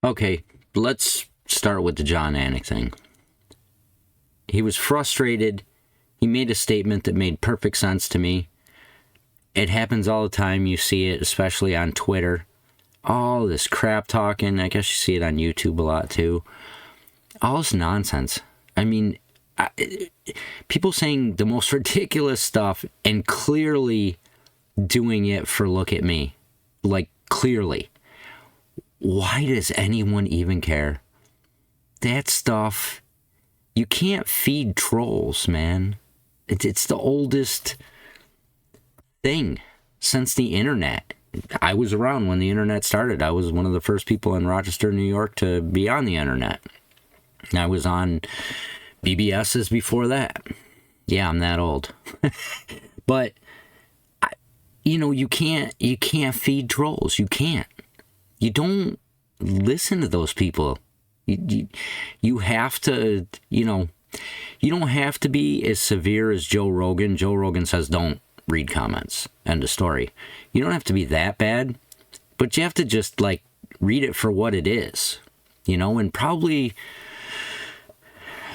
Okay, let's start with the John Anik thing. He was frustrated. He made a statement that made perfect sense to me. It happens all the time. You see it, especially on Twitter. All this crap talking. I guess you see it on YouTube a lot too. All this nonsense. I mean, people saying the most ridiculous stuff and clearly doing it for look at me. Like, clearly. Why does anyone even care? That stuff, you can't feed trolls, man. It's the oldest thing since the internet. I was around when the internet started. I was one of the first people in Rochester, New York to be on the internet. I was on BBS's before that. Yeah, I'm that old. But you can't feed trolls. You can't. You don't listen to those people. You have to, you don't have to be as severe as Joe Rogan. Joe Rogan says don't read comments. End of story. You don't have to be that bad, but you have to just read it for what it is, and probably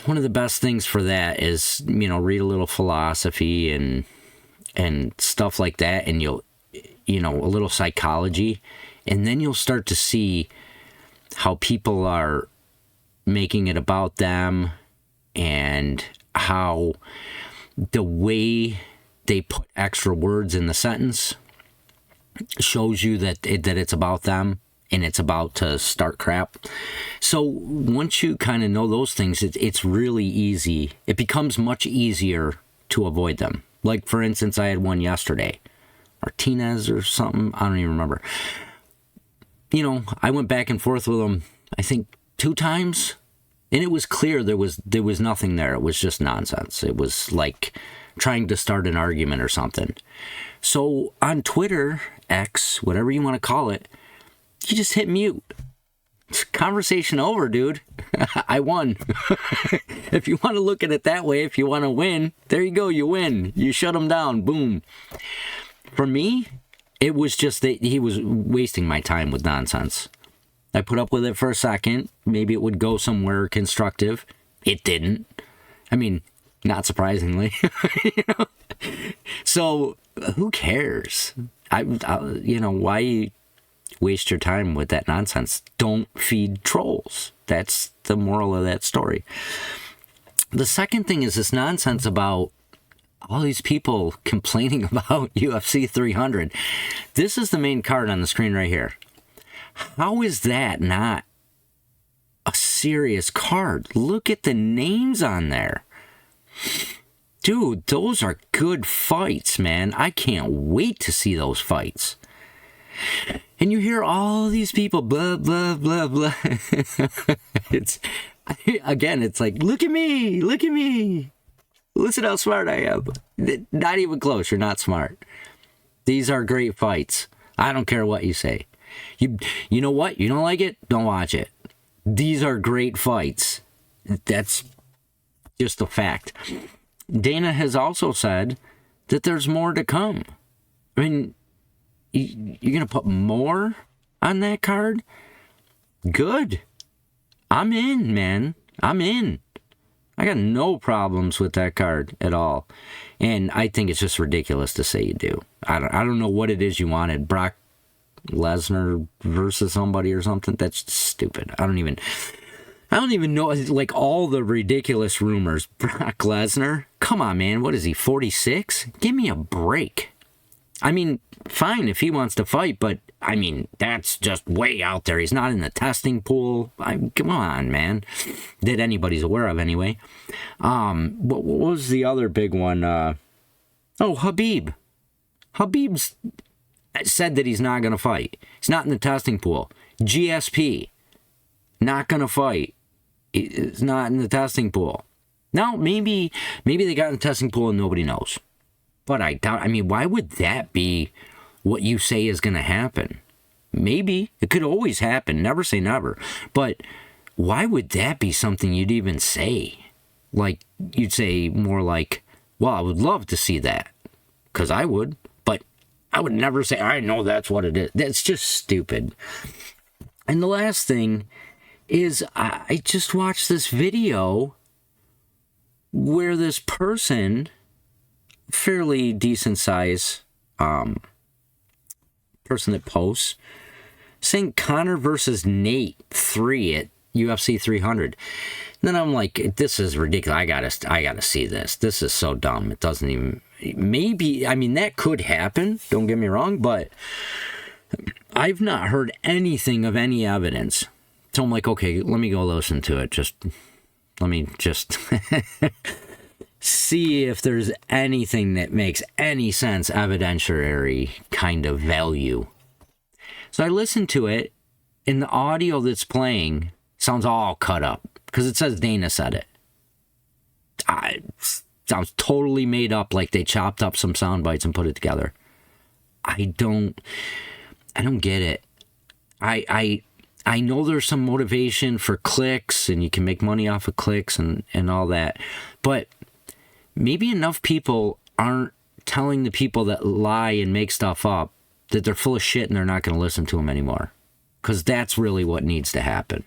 one of the best things for that is, read a little philosophy and stuff like that, and you'll, a little psychology, and then you'll start to see how people are making it about them and how the way they put extra words in the sentence shows you that it's about them and it's about to start crap. So once you kind of know those things, it's really easy. It becomes much easier to avoid them. Like, for instance, I had one yesterday. Martinez or something. I don't even remember. I went back and forth with him, I think 2 times. And it was clear there was nothing there. It was just nonsense. It was like trying to start an argument or something. So on Twitter, X, whatever you want to call it, you just hit mute. Conversation over, dude. I won. If you want to look at it that way, if you want to win, there you go, you win. You shut him down, boom. For me, it was just that he was wasting my time with nonsense. I put up with it for a second. Maybe it would go somewhere constructive. It didn't. I mean, not surprisingly. So who cares? Why waste your time with that nonsense? Don't feed trolls. That's the moral of that story. The second thing is this nonsense about all these people complaining about UFC300. This is the main card on the screen right here. How is that not a serious card? Look at the names on there. Dude, those are good fights, man. I can't wait to see those fights. And you hear all these people, blah, blah, blah, blah. It's like, look at me, look at me. Listen how smart I am. Not even close, you're not smart. These are great fights. I don't care what you say. You know what? You don't like it? Don't watch it. These are great fights. That's just a fact. Dana has also said that there's more to come. I mean, you're going to put more on that card? Good. I'm in, man. I'm in. I got no problems with that card at all. And I think it's just ridiculous to say you do. I don't know what it is you wanted. Brock Lesnar versus somebody or something. That's stupid. I don't even know, like, all the ridiculous rumors. Brock Lesnar? Come on, man. What is he, 46? Give me a break. I mean, fine if he wants to fight, but, I mean, that's just way out there. He's not in the testing pool. Come on, man. That anybody's aware of, anyway. What was the other big one? Habib. Habib's said that he's not going to fight. He's not in the testing pool. GSP. Not going to fight. It's not in the testing pool. Now, maybe they got in the testing pool and nobody knows. But I doubt, why would that be what you say is going to happen? Maybe. It could always happen. Never say never. But why would that be something you'd even say? Like, you'd say more like, well, I would love to see that. Because I would. But I would never say, I know that's what it is. That's just stupid. And the last thing is I just watched this video where this person, fairly decent size person that posts, saying Conor versus Nate 3 at UFC 300. Then I'm like, this is ridiculous. I gotta see this. This is so dumb. It doesn't even, maybe, I mean, that could happen. Don't get me wrong, but I've not heard anything of any evidence. So I'm like, okay, let me go listen to it. Let me see if there's anything that makes any sense, evidentiary kind of value. So I listened to it, and the audio that's playing sounds all cut up because it says Dana said it. Sounds totally made up, like they chopped up some sound bites and put it together. I don't get it. I know there's some motivation for clicks, and you can make money off of clicks and all that, but maybe enough people aren't telling the people that lie and make stuff up that they're full of shit and they're not going to listen to them anymore. Because that's really what needs to happen.